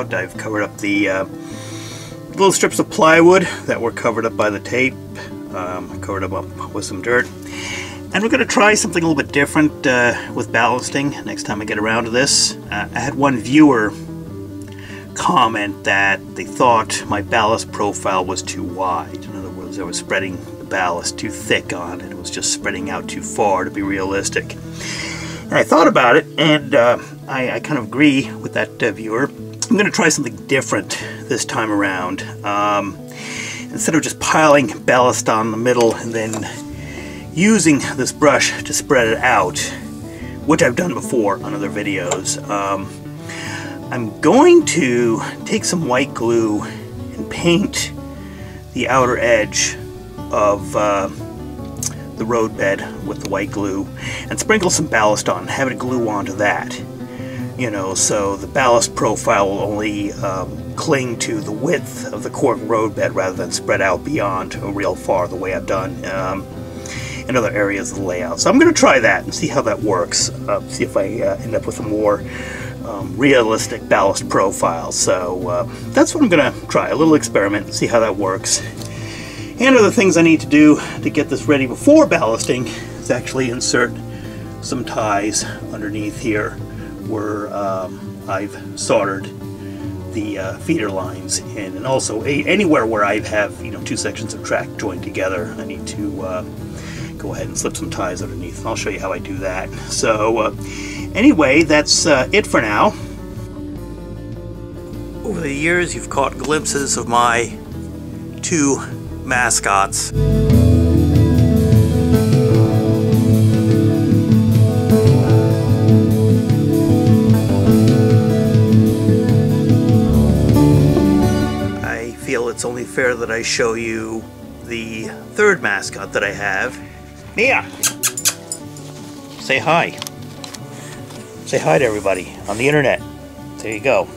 out. I've covered up the little strips of plywood that were covered up by the tape. Covered them up with some dirt. And we're going to try something a little bit different with ballasting next time I get around to this. I had one viewer comment that they thought my ballast profile was too wide. In other words, I was spreading the ballast too thick on it. It was just spreading out too far to be realistic. And I thought about it, and I kind of agree with that viewer. I'm going to try something different this time around. Instead of just piling ballast on the middle and then using this brush to spread it out, which I've done before on other videos, I'm going to take some white glue and paint the outer edge of the roadbed with the white glue and sprinkle some ballast on, have it glue onto that. You know, so the ballast profile will only cling to the width of the cork roadbed rather than spread out beyond real far the way I've done in other areas of the layout. So I'm going to try that and see how that works. See if I end up with a more realistic ballast profile. So that's what I'm going to try, a little experiment, and see how that works. And other things I need to do to get this ready before ballasting is actually insert some ties underneath here where I've soldered the feeder lines in, and also anywhere where I have two sections of track joined together, I need to go ahead and slip some ties underneath, and I'll show you how I do that. So anyway, that's it for now. Over the years, you've caught glimpses of my two mascots. I feel it's only fair that I show you the third mascot that I have. Mia! Say hi. Say hi to everybody on the internet. There you go.